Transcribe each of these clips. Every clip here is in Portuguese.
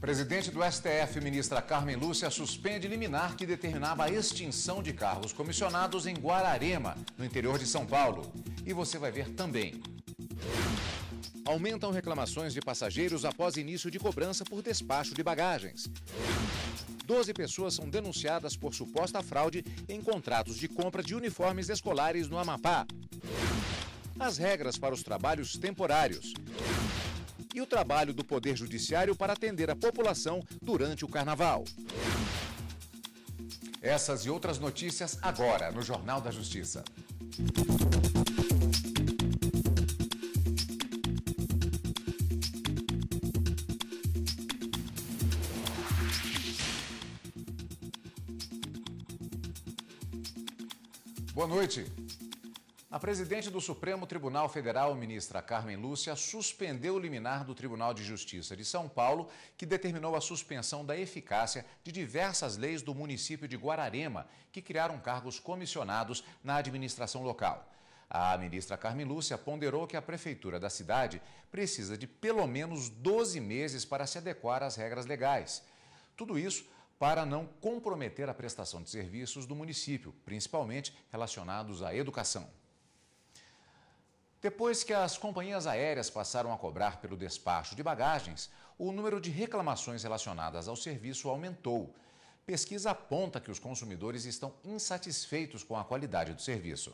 Presidente do STF, ministra Carmen Lúcia, suspende liminar que determinava a extinção de cargos comissionados em Guararema, no interior de São Paulo. E você vai ver também. Aumentam reclamações de passageiros após início de cobrança por despacho de bagagens. 12 pessoas são denunciadas por suposta fraude em contratos de compra de uniformes escolares no Amapá. As regras para os trabalhos temporários. E o trabalho do Poder Judiciário para atender a população durante o Carnaval. Essas e outras notícias agora no Jornal da Justiça. Boa noite. A presidente do Supremo Tribunal Federal, ministra Carmen Lúcia, suspendeu o liminar do Tribunal de Justiça de São Paulo, que determinou a suspensão da eficácia de diversas leis do município de Guararema, que criaram cargos comissionados na administração local. A ministra Carmen Lúcia ponderou que a prefeitura da cidade precisa de pelo menos 12 meses para se adequar às regras legais. Tudo isso para não comprometer a prestação de serviços do município, principalmente relacionados à educação. Depois que as companhias aéreas passaram a cobrar pelo despacho de bagagens, o número de reclamações relacionadas ao serviço aumentou. Pesquisa aponta que os consumidores estão insatisfeitos com a qualidade do serviço.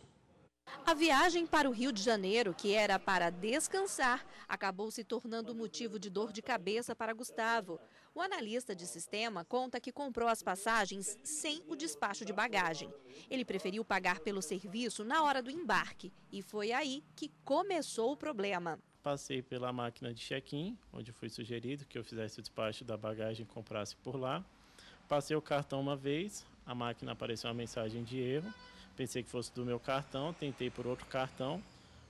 A viagem para o Rio de Janeiro, que era para descansar, acabou se tornando motivo de dor de cabeça para Gustavo. O analista de sistema conta que comprou as passagens sem o despacho de bagagem. Ele preferiu pagar pelo serviço na hora do embarque e foi aí que começou o problema. Passei pela máquina de check-in, onde foi sugerido que eu fizesse o despacho da bagagem e comprasse por lá. Passei o cartão uma vez, a máquina apareceu uma mensagem de erro. Pensei que fosse do meu cartão, tentei por outro cartão.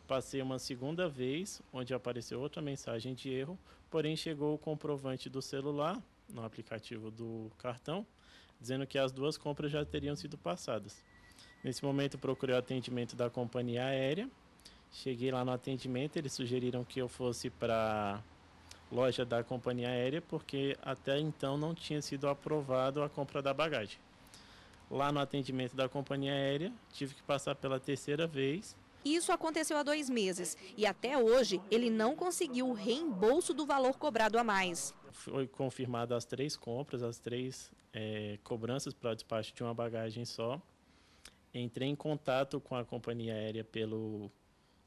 Passei uma segunda vez, onde apareceu outra mensagem de erro, porém chegou o comprovante do celular, no aplicativo do cartão, dizendo que as duas compras já teriam sido passadas. Nesse momento procurei o atendimento da companhia aérea, cheguei lá no atendimento, eles sugeriram que eu fosse para a loja da companhia aérea, porque até então não tinha sido aprovado a compra da bagagem. Lá no atendimento da companhia aérea, tive que passar pela terceira vez. Isso aconteceu há 2 meses e até hoje ele não conseguiu o reembolso do valor cobrado a mais. Foi confirmado as 3 compras, as 3 cobranças para o despacho de uma bagagem só. Entrei em contato com a companhia aérea pelo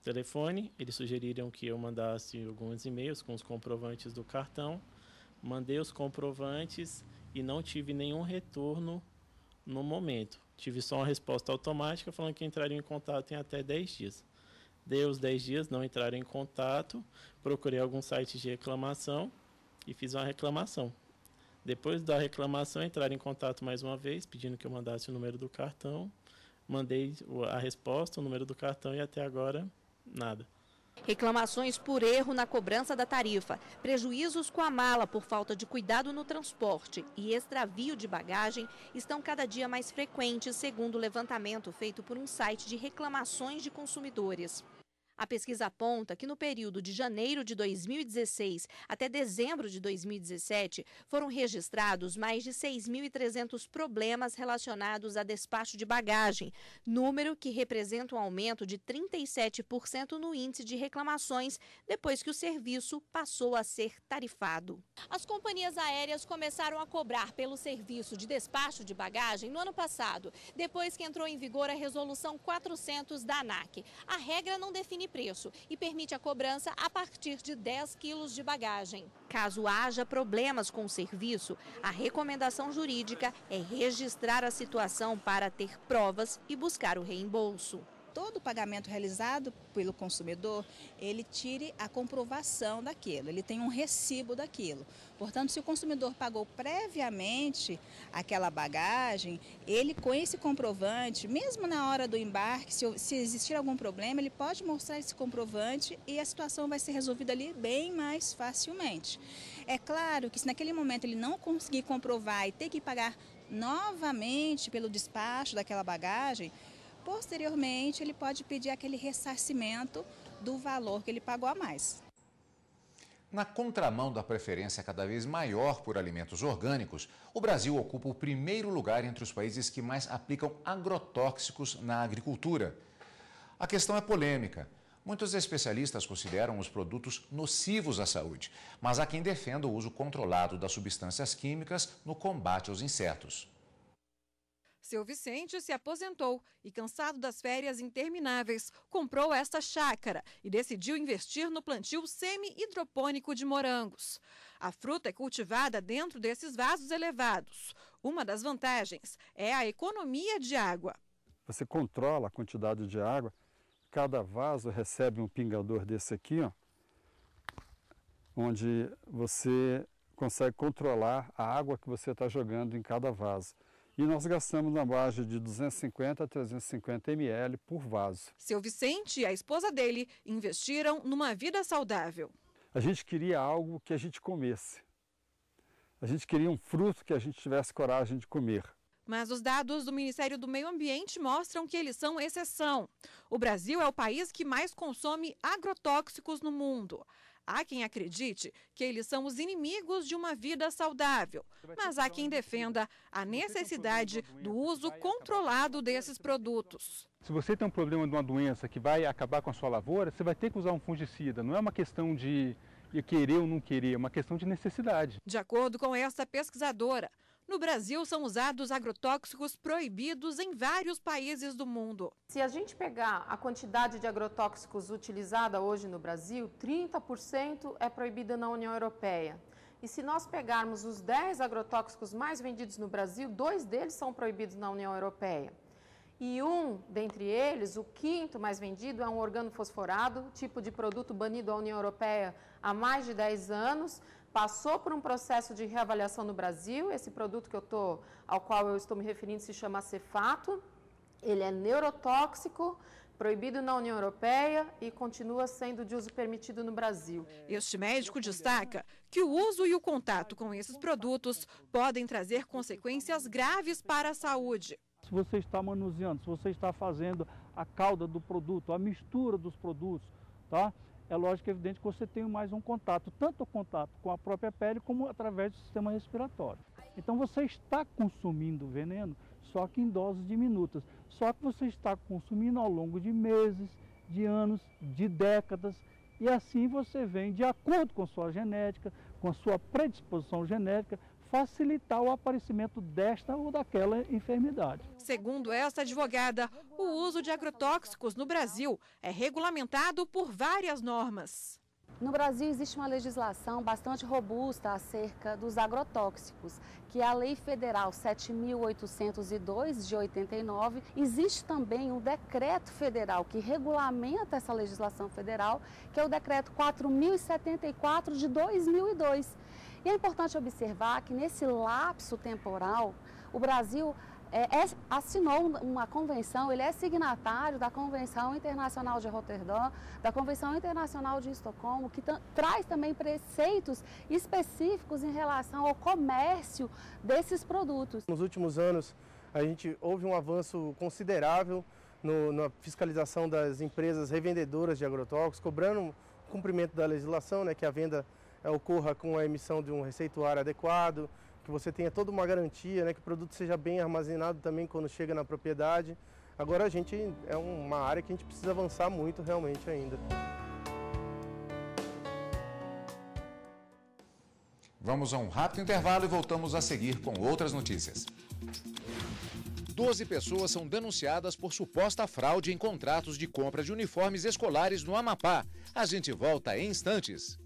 telefone, eles sugeriram que eu mandasse alguns e-mails com os comprovantes do cartão. Mandei os comprovantes e não tive nenhum retorno no momento. Tive só uma resposta automática falando que entraria em contato em até 10 dias. Dei os 10 dias, não entraram em contato, procurei alguns sites de reclamação e fiz uma reclamação. Depois da reclamação, entraram em contato mais uma vez, pedindo que eu mandasse o número do cartão. Mandei a resposta, o número do cartão e até agora, nada. Reclamações por erro na cobrança da tarifa, prejuízos com a mala por falta de cuidado no transporte e extravio de bagagem estão cada dia mais frequentes, segundo o levantamento feito por um site de reclamações de consumidores. A pesquisa aponta que no período de janeiro de 2016 até dezembro de 2017 foram registrados mais de 6.300 problemas relacionados a despacho de bagagem, número que representa um aumento de 37% no índice de reclamações depois que o serviço passou a ser tarifado. As companhias aéreas começaram a cobrar pelo serviço de despacho de bagagem no ano passado, depois que entrou em vigor a Resolução 400 da ANAC. A regra não define preço e permite a cobrança a partir de 10 quilos de bagagem. Caso haja problemas com o serviço, a recomendação jurídica é registrar a situação para ter provas e buscar o reembolso. Todo pagamento realizado pelo consumidor, ele tire a comprovação daquilo, ele tem um recibo daquilo. Portanto, se o consumidor pagou previamente aquela bagagem, ele com esse comprovante, mesmo na hora do embarque, se existir algum problema, ele pode mostrar esse comprovante e a situação vai ser resolvida ali bem mais facilmente. É claro que se naquele momento ele não conseguir comprovar e ter que pagar novamente pelo despacho daquela bagagem, posteriormente, ele pode pedir aquele ressarcimento do valor que ele pagou a mais. Na contramão da preferência cada vez maior por alimentos orgânicos, o Brasil ocupa o primeiro lugar entre os países que mais aplicam agrotóxicos na agricultura. A questão é polêmica. Muitos especialistas consideram os produtos nocivos à saúde, mas há quem defenda o uso controlado das substâncias químicas no combate aos insetos. Seu Vicente se aposentou e, cansado das férias intermináveis, comprou esta chácara e decidiu investir no plantio semi-hidropônico de morangos. A fruta é cultivada dentro desses vasos elevados. Uma das vantagens é a economia de água. Você controla a quantidade de água. Cada vaso recebe um pingador desse aqui, ó, onde você consegue controlar a água que você está jogando em cada vaso. E nós gastamos na base de 250 a 350 ml por vaso. Seu Vicente e a esposa dele investiram numa vida saudável. A gente queria algo que a gente comesse. A gente queria um fruto que a gente tivesse coragem de comer. Mas os dados do Ministério do Meio Ambiente mostram que eles são exceção. O Brasil é o país que mais consome agrotóxicos no mundo. Há quem acredite que eles são os inimigos de uma vida saudável, mas há quem defenda a necessidade do uso controlado desses produtos. Se você tem um problema de uma doença que vai acabar com a sua lavoura, você vai ter que usar um fungicida. Não é uma questão de querer ou não querer, é uma questão de necessidade. De acordo com essa pesquisadora, no Brasil são usados agrotóxicos proibidos em vários países do mundo. Se a gente pegar a quantidade de agrotóxicos utilizada hoje no Brasil, 30% é proibida na União Europeia. E se nós pegarmos os 10 agrotóxicos mais vendidos no Brasil, 2 deles são proibidos na União Europeia. E dentre eles, o 5º mais vendido, é um organofosforado, tipo de produto banido à União Europeia há mais de 10 anos, passou por um processo de reavaliação no Brasil. Esse produto ao qual eu estou me referindo se chama acefato. Ele é neurotóxico, proibido na União Europeia e continua sendo de uso permitido no Brasil. Este médico destaca que o uso e o contato com esses produtos podem trazer consequências graves para a saúde. Se você está manuseando, se você está fazendo a calda do produto, a mistura dos produtos, tá? É lógico e evidente que você tem mais um contato, tanto o contato com a própria pele como através do sistema respiratório. Então você está consumindo veneno, só que em doses diminutas. Só que você está consumindo ao longo de meses, de anos, de décadas, e assim você vem, de acordo com sua genética, com a sua predisposição genética, facilitar o aparecimento desta ou daquela enfermidade. Segundo esta advogada, o uso de agrotóxicos no Brasil é regulamentado por várias normas. No Brasil existe uma legislação bastante robusta acerca dos agrotóxicos, que é a Lei Federal 7.802 de 89. Existe também um decreto federal que regulamenta essa legislação federal, que é o decreto 4.074 de 2002. E é importante observar que nesse lapso temporal, o Brasil assinou uma convenção, ele é signatário da Convenção Internacional de Roterdã, da Convenção Internacional de Estocolmo, que traz também preceitos específicos em relação ao comércio desses produtos. Nos últimos anos, houve um avanço considerável na fiscalização das empresas revendedoras de agrotóxicos, cobrando o cumprimento da legislação, né, que a venda ocorra com a emissão de um receituário adequado, que você tenha toda uma garantia, né, que o produto seja bem armazenado também quando chega na propriedade. Agora é uma área que a gente precisa avançar muito realmente ainda. Vamos a um rápido intervalo e voltamos a seguir com outras notícias. 12 pessoas são denunciadas por suposta fraude em contratos de compra de uniformes escolares no Amapá. A gente volta em instantes.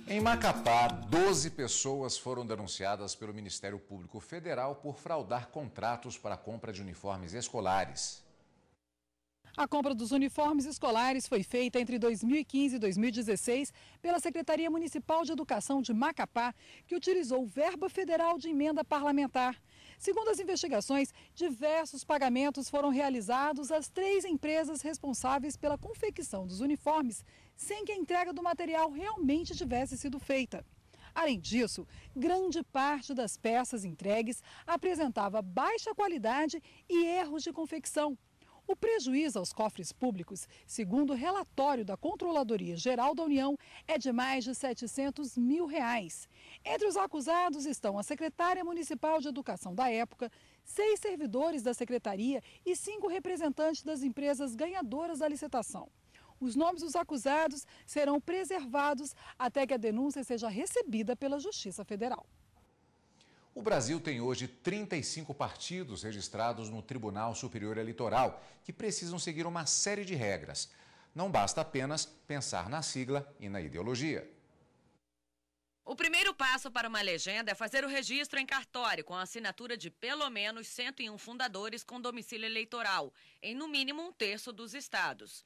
Em Macapá, 12 pessoas foram denunciadas pelo Ministério Público Federal por fraudar contratos para a compra de uniformes escolares. A compra dos uniformes escolares foi feita entre 2015 e 2016 pela Secretaria Municipal de Educação de Macapá, que utilizou verba federal de emenda parlamentar. Segundo as investigações, diversos pagamentos foram realizados às 3 empresas responsáveis pela confecção dos uniformes, sem que a entrega do material realmente tivesse sido feita. Além disso, grande parte das peças entregues apresentava baixa qualidade e erros de confecção. O prejuízo aos cofres públicos, segundo o relatório da Controladoria Geral da União, é de mais de R$700 mil. Entre os acusados estão a secretária municipal de educação da época, 6 servidores da secretaria e 5 representantes das empresas ganhadoras da licitação. Os nomes dos acusados serão preservados até que a denúncia seja recebida pela Justiça Federal. O Brasil tem hoje 35 partidos registrados no Tribunal Superior Eleitoral, que precisam seguir uma série de regras. Não basta apenas pensar na sigla e na ideologia. O primeiro passo para uma legenda é fazer o registro em cartório com a assinatura de pelo menos 101 fundadores com domicílio eleitoral, em no mínimo 1/3 dos estados.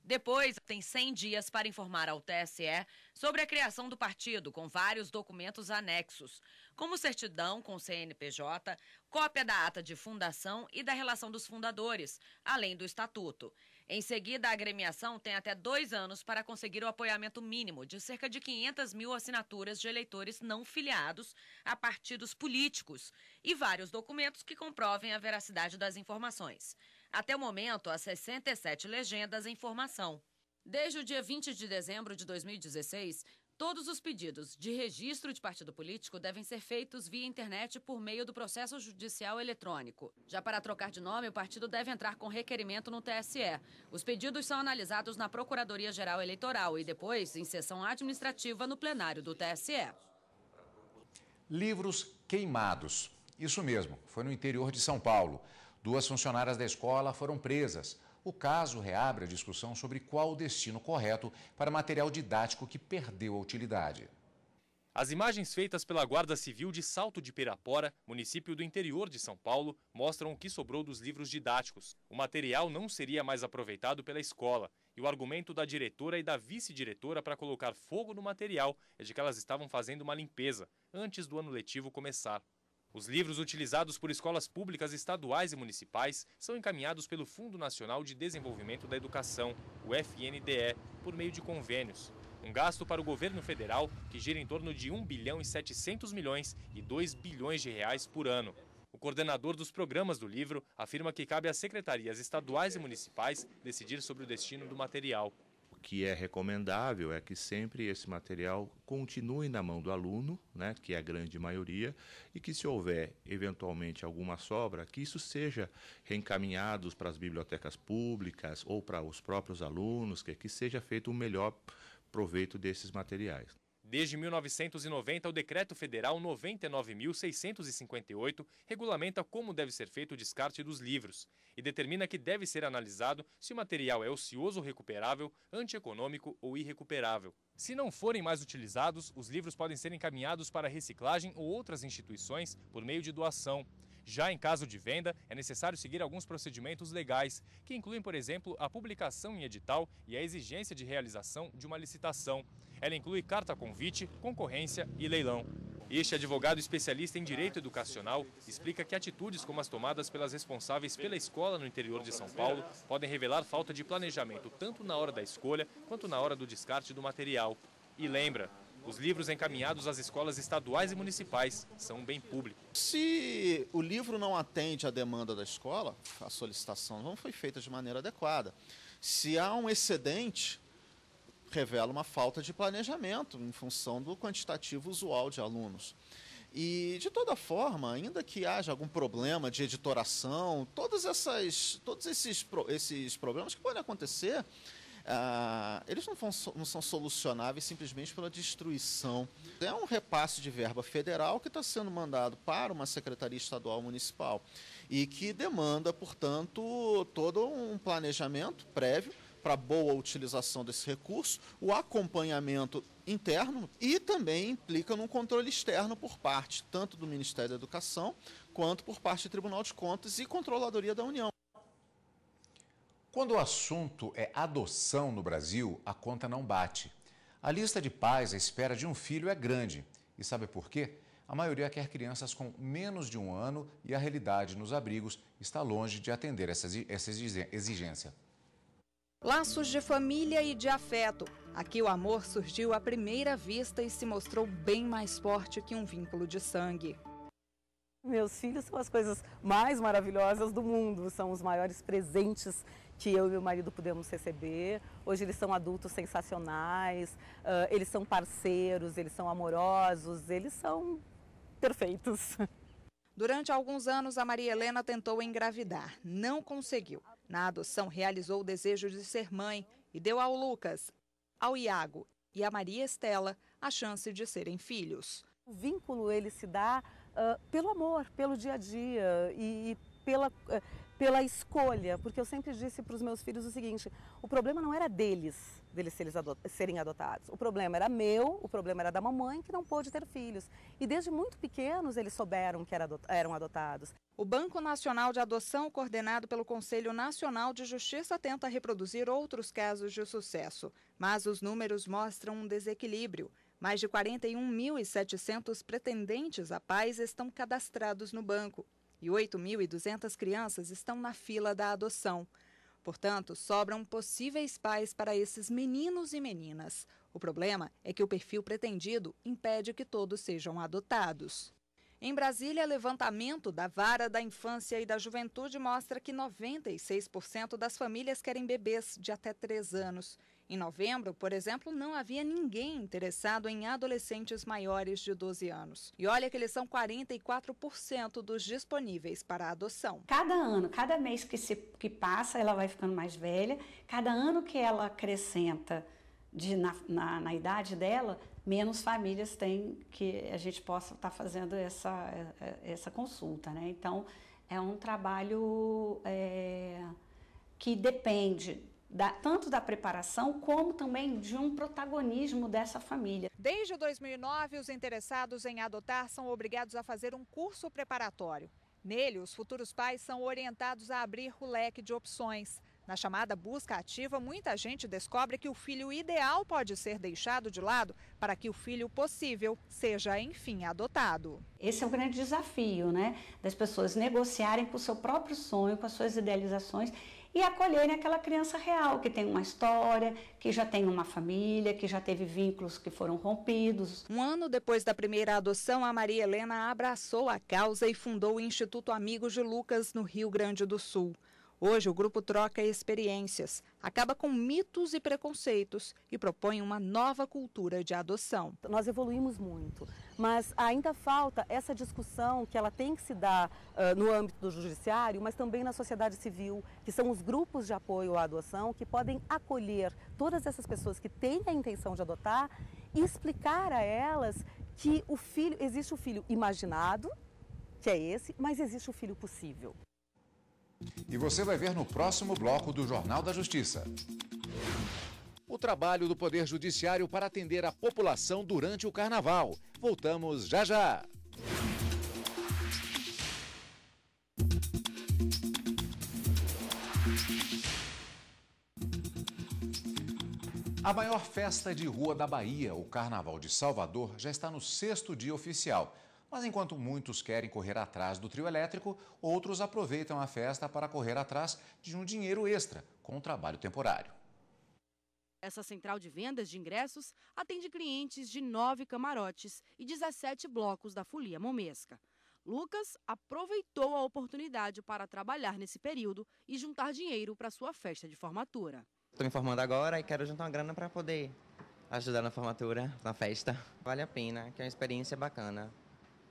Depois, tem 100 dias para informar ao TSE sobre a criação do partido, com vários documentos anexos, como certidão com CNPJ, cópia da ata de fundação e da relação dos fundadores, além do estatuto. Em seguida, a agremiação tem até 2 anos para conseguir o apoiamento mínimo de cerca de 500 mil assinaturas de eleitores não filiados a partidos políticos e vários documentos que comprovem a veracidade das informações. Até o momento, há 67 legendas em formação. Desde o dia 20 de dezembro de 2016, todos os pedidos de registro de partido político devem ser feitos via internet por meio do processo judicial eletrônico. Já para trocar de nome, o partido deve entrar com requerimento no TSE. Os pedidos são analisados na Procuradoria-Geral Eleitoral e depois em sessão administrativa no plenário do TSE. Livros queimados. Isso mesmo, foi no interior de São Paulo. 2 funcionárias da escola foram presas. O caso reabre a discussão sobre qual o destino correto para material didático que perdeu a utilidade. As imagens feitas pela Guarda Civil de Salto de Pirapora, município do interior de São Paulo, mostram o que sobrou dos livros didáticos. O material não seria mais aproveitado pela escola e o argumento da diretora e da vice-diretora para colocar fogo no material é de que elas estavam fazendo uma limpeza antes do ano letivo começar. Os livros utilizados por escolas públicas estaduais e municipais são encaminhados pelo Fundo Nacional de Desenvolvimento da Educação, o FNDE, por meio de convênios. Um gasto para o governo federal que gira em torno de 1 bilhão e 700 milhões e 2 bilhões de reais por ano. O coordenador dos programas do livro afirma que cabe às secretarias estaduais e municipais decidir sobre o destino do material. O que é recomendável é que sempre esse material continue na mão do aluno, né, que é a grande maioria, e que se houver eventualmente alguma sobra, que isso seja reencaminhado para as bibliotecas públicas ou para os próprios alunos, que seja feito o melhor proveito desses materiais. Desde 1990, o Decreto Federal 99.658 regulamenta como deve ser feito o descarte dos livros e determina que deve ser analisado se o material é ocioso ou recuperável, antieconômico ou irrecuperável. Se não forem mais utilizados, os livros podem ser encaminhados para reciclagem ou outras instituições por meio de doação. Já em caso de venda, é necessário seguir alguns procedimentos legais, que incluem, por exemplo, a publicação em edital e a exigência de realização de uma licitação. Ela inclui carta-convite, concorrência e leilão. Este advogado especialista em direito educacional explica que atitudes como as tomadas pelas responsáveis pela escola no interior de São Paulo podem revelar falta de planejamento tanto na hora da escolha quanto na hora do descarte do material. E lembra, os livros encaminhados às escolas estaduais e municipais são um bem público. Se o livro não atende à demanda da escola, a solicitação não foi feita de maneira adequada. Se há um excedente, revela uma falta de planejamento em função do quantitativo usual de alunos. E, de toda forma, ainda que haja algum problema de editoração, todos esses problemas que podem acontecer, eles não são solucionáveis simplesmente pela destruição. É um repasse de verba federal que está sendo mandado para uma secretaria estadual municipal e que demanda, portanto, todo um planejamento prévio para boa utilização desse recurso, o acompanhamento interno e também implica num controle externo por parte tanto do Ministério da Educação quanto por parte do Tribunal de Contas e Controladoria da União. Quando o assunto é adoção no Brasil, a conta não bate. A lista de pais à espera de um filho é grande. E sabe por quê? A maioria quer crianças com menos de 1 ano e a realidade nos abrigos está longe de atender essa exigência. Laços de família e de afeto. Aqui o amor surgiu à primeira vista e se mostrou bem mais forte que um vínculo de sangue. Meus filhos são as coisas mais maravilhosas do mundo, são os maiores presentes que eu e meu marido pudemos receber. Hoje eles são adultos sensacionais, eles são parceiros, eles são amorosos, eles são perfeitos. Durante alguns anos, a Maria Helena tentou engravidar, não conseguiu. Na adoção, realizou o desejo de ser mãe e deu ao Lucas, ao Iago e à Maria Estela a chance de serem filhos. O vínculo ele se dá pelo amor, pelo dia a dia e pela escolha, porque eu sempre disse para os meus filhos o seguinte: o problema não era deles serem adotados, o problema era meu, o problema era da mamãe que não pôde ter filhos. E desde muito pequenos eles souberam que eram adotados. O Banco Nacional de Adoção, coordenado pelo Conselho Nacional de Justiça, tenta reproduzir outros casos de sucesso, mas os números mostram um desequilíbrio. Mais de 41.700 pretendentes a pais estão cadastrados no banco e 8.200 crianças estão na fila da adoção. Portanto, sobram possíveis pais para esses meninos e meninas. O problema é que o perfil pretendido impede que todos sejam adotados. Em Brasília, levantamento da Vara da Infância e da Juventude mostra que 96% das famílias querem bebês de até 3 anos. Em novembro, por exemplo, não havia ninguém interessado em adolescentes maiores de 12 anos. E olha que eles são 44% dos disponíveis para adoção. Cada ano, cada mês que passa, ela vai ficando mais velha. Cada ano que ela acrescenta na idade dela, menos famílias tem que a gente possa estar fazendo essa consulta, né? Então, é um trabalho que depende tanto da preparação como também de um protagonismo dessa família. Desde 2009, os interessados em adotar são obrigados a fazer um curso preparatório. Nele, os futuros pais são orientados a abrir o leque de opções. Na chamada busca ativa, muita gente descobre que o filho ideal pode ser deixado de lado para que o filho possível seja, enfim, adotado. Esse é o grande desafio, né? Das pessoas negociarem com o seu próprio sonho, com as suas idealizações e acolherem aquela criança real, que tem uma história, que já tem uma família, que já teve vínculos que foram rompidos. Um ano depois da primeira adoção, a Maria Helena abraçou a causa e fundou o Instituto Amigos de Lucas, no Rio Grande do Sul. Hoje, o grupo troca experiências, acaba com mitos e preconceitos e propõe uma nova cultura de adoção. Nós evoluímos muito, mas ainda falta essa discussão que ela tem que se dar no âmbito do judiciário, mas também na sociedade civil, que são os grupos de apoio à adoção que podem acolher todas essas pessoas que têm a intenção de adotar e explicar a elas que existe o filho imaginado, que é esse, mas existe o filho possível. E você vai ver no próximo bloco do Jornal da Justiça. O trabalho do Poder Judiciário para atender a população durante o Carnaval. Voltamos já já. A maior festa de rua da Bahia, o Carnaval de Salvador, já está no 6º dia oficial. Mas enquanto muitos querem correr atrás do trio elétrico, outros aproveitam a festa para correr atrás de um dinheiro extra com o trabalho temporário. Essa central de vendas de ingressos atende clientes de 9 camarotes e 17 blocos da Folia Momesca. Lucas aproveitou a oportunidade para trabalhar nesse período e juntar dinheiro para sua festa de formatura. Estou me formando agora e quero juntar uma grana para poder ajudar na formatura, na festa. Vale a pena, que é uma experiência bacana.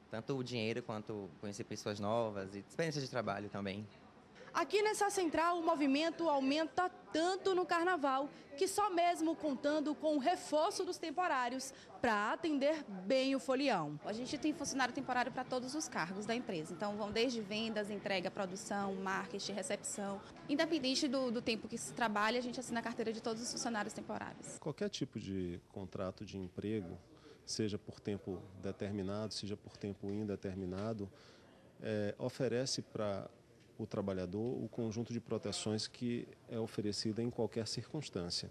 Tanto o dinheiro quanto conhecer pessoas novas e experiência de trabalho também. Aqui nessa central o movimento aumenta tanto no carnaval que só mesmo contando com o reforço dos temporários para atender bem o folião. A gente tem funcionário temporário para todos os cargos da empresa, então vão desde vendas, entrega, produção, marketing, recepção. Independente do tempo que se trabalha, a gente assina a carteira de todos os funcionários temporários. Qualquer tipo de contrato de emprego, seja por tempo determinado, seja por tempo indeterminado, oferece para o trabalhador o conjunto de proteções que é oferecida em qualquer circunstância.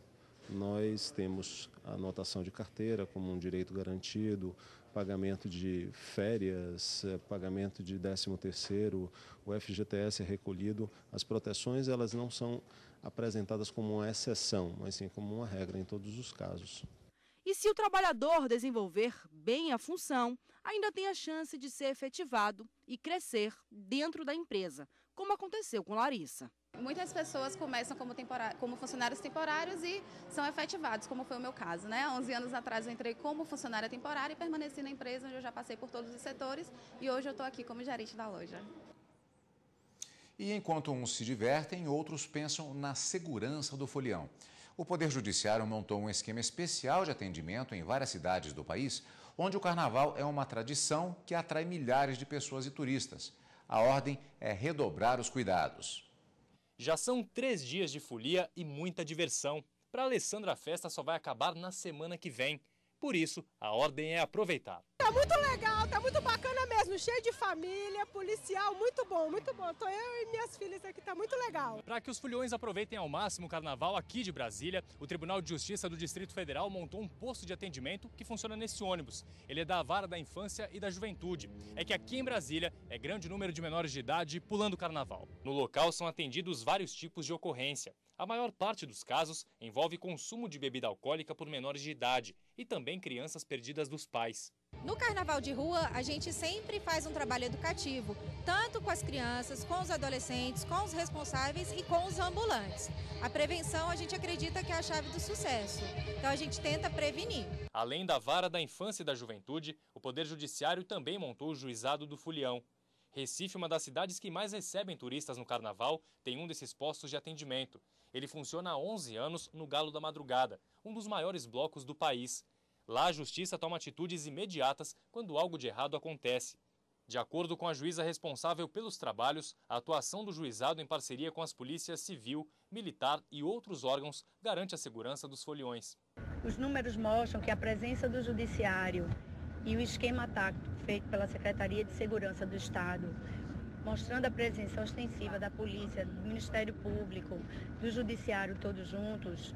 Nós temos a anotação de carteira como um direito garantido, pagamento de férias, pagamento de 13º, o FGTS é recolhido. As proteções elas não são apresentadas como uma exceção, mas sim como uma regra em todos os casos. E se o trabalhador desenvolver bem a função, ainda tem a chance de ser efetivado e crescer dentro da empresa, como aconteceu com Larissa. Muitas pessoas começam como funcionários temporários e são efetivados, como foi o meu caso, né? Há 11 anos atrás eu entrei como funcionária temporária e permaneci na empresa, onde eu já passei por todos os setores e hoje eu estou aqui como gerente da loja. E enquanto uns se divertem, outros pensam na segurança do folião. O Poder Judiciário montou um esquema especial de atendimento em várias cidades do país, onde o carnaval é uma tradição que atrai milhares de pessoas e turistas. A ordem é redobrar os cuidados. Já são 3 dias de folia e muita diversão. Para Alessandra, a festa só vai acabar na semana que vem. Por isso, a ordem é aproveitar. Tá muito legal, tá muito bacana mesmo, cheio de família, policial, muito bom, muito bom. Tô eu e minhas filhas aqui, tá muito legal. Para que os foliões aproveitem ao máximo o carnaval aqui de Brasília, o Tribunal de Justiça do Distrito Federal montou um posto de atendimento que funciona nesse ônibus. Ele é da Vara da Infância e da Juventude. É que aqui em Brasília é grande número de menores de idade pulando carnaval. No local são atendidos vários tipos de ocorrência. A maior parte dos casos envolve consumo de bebida alcoólica por menores de idade e também crianças perdidas dos pais. No carnaval de rua, a gente sempre faz um trabalho educativo, tanto com as crianças, com os adolescentes, com os responsáveis e com os ambulantes. A prevenção, a gente acredita que é a chave do sucesso, então a gente tenta prevenir. Além da Vara da Infância e da Juventude, o Poder Judiciário também montou o Juizado do Folião. Recife, uma das cidades que mais recebem turistas no carnaval, tem um desses postos de atendimento. Ele funciona há 11 anos no Galo da Madrugada, um dos maiores blocos do país. Lá, a Justiça toma atitudes imediatas quando algo de errado acontece. De acordo com a juíza responsável pelos trabalhos, a atuação do juizado em parceria com as polícias civil, militar e outros órgãos garante a segurança dos foliões. Os números mostram que a presença do Judiciário e o esquema tático feito pela Secretaria de Segurança do Estado, mostrando a presença ostensiva da polícia, do Ministério Público, do Judiciário todos juntos,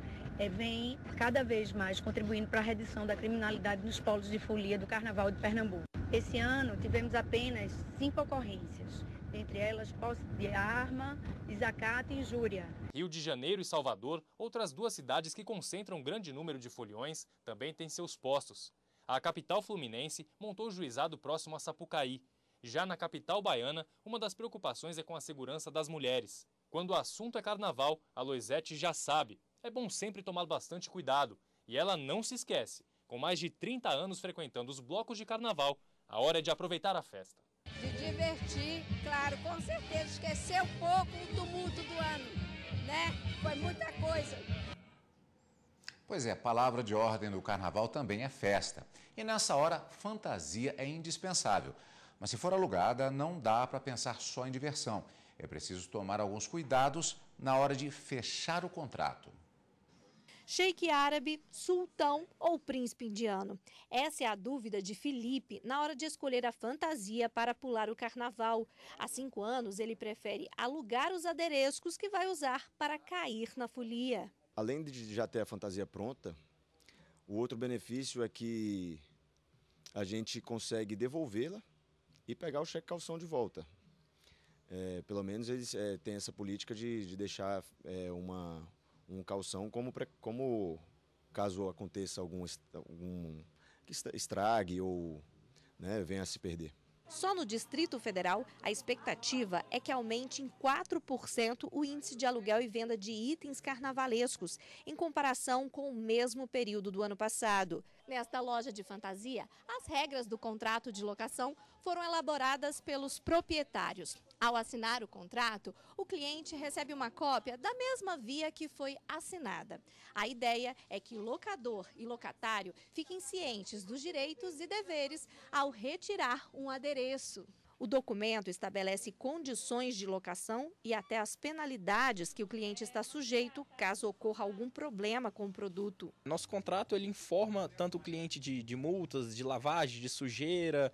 vem cada vez mais contribuindo para a redução da criminalidade nos polos de folia do Carnaval de Pernambuco. Esse ano tivemos apenas 5 ocorrências, entre elas posse de arma, desacato e injúria. Rio de Janeiro e Salvador, outras 2 cidades que concentram um grande número de foliões, também têm seus postos. A capital fluminense montou o juizado próximo a Sapucaí. Já na capital baiana, uma das preocupações é com a segurança das mulheres. Quando o assunto é carnaval, a Loisete já sabe. É bom sempre tomar bastante cuidado. E ela não se esquece. Com mais de 30 anos frequentando os blocos de carnaval, a hora é de aproveitar a festa. De divertir, claro, com certeza, esquecer um pouco o tumulto do ano, né? Foi muita coisa. Pois é, palavra de ordem do carnaval também é festa. E nessa hora, fantasia é indispensável. Mas se for alugada, não dá para pensar só em diversão. É preciso tomar alguns cuidados na hora de fechar o contrato. Sheik árabe, sultão ou príncipe indiano? Essa é a dúvida de Felipe na hora de escolher a fantasia para pular o carnaval. Há 5 anos, ele prefere alugar os adereços que vai usar para cair na folia. Além de já ter a fantasia pronta, o outro benefício é que a gente consegue devolvê-la e pegar o cheque calção de volta. Pelo menos eles têm essa política de deixar um calção como caso aconteça algum que estrague ou venha a se perder. Só no Distrito Federal, a expectativa é que aumente em 4% o índice de aluguel e venda de itens carnavalescos, em comparação com o mesmo período do ano passado. Nesta loja de fantasia, as regras do contrato de locação foram elaboradas pelos proprietários. Ao assinar o contrato, o cliente recebe uma cópia da mesma via que foi assinada. A ideia é que locador e locatário fiquem cientes dos direitos e deveres ao retirar um adereço. O documento estabelece condições de locação e até as penalidades que o cliente está sujeito caso ocorra algum problema com o produto. Nosso contrato ele informa tanto o cliente de multas, de lavagem, de sujeira,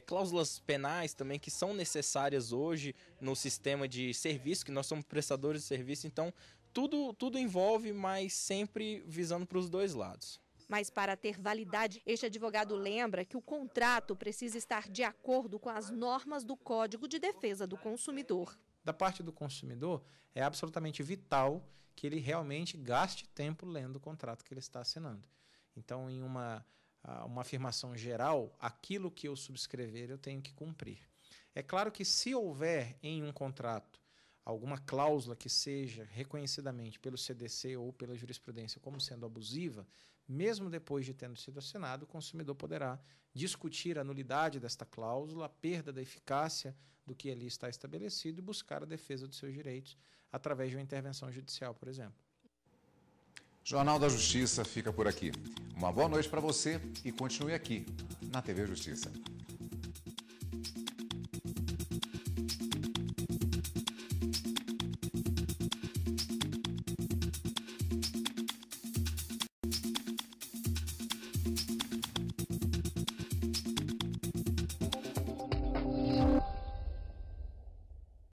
cláusulas penais também que são necessárias hoje no sistema de serviço, que nós somos prestadores de serviço, então tudo envolve, mas sempre visando para os dois lados. Mas para ter validade, este advogado lembra que o contrato precisa estar de acordo com as normas do Código de Defesa do Consumidor. Da parte do consumidor, é absolutamente vital que ele realmente gaste tempo lendo o contrato que ele está assinando. Então, em uma afirmação geral, aquilo que eu subscrever eu tenho que cumprir. É claro que se houver em um contrato alguma cláusula que seja reconhecidamente pelo CDC ou pela jurisprudência como sendo abusiva, mesmo depois de tendo sido assinado, o consumidor poderá discutir a nulidade desta cláusula, a perda da eficácia do que ali está estabelecido e buscar a defesa dos seus direitos através de uma intervenção judicial, por exemplo. Jornal da Justiça fica por aqui. Uma boa noite para você e continue aqui na TV Justiça.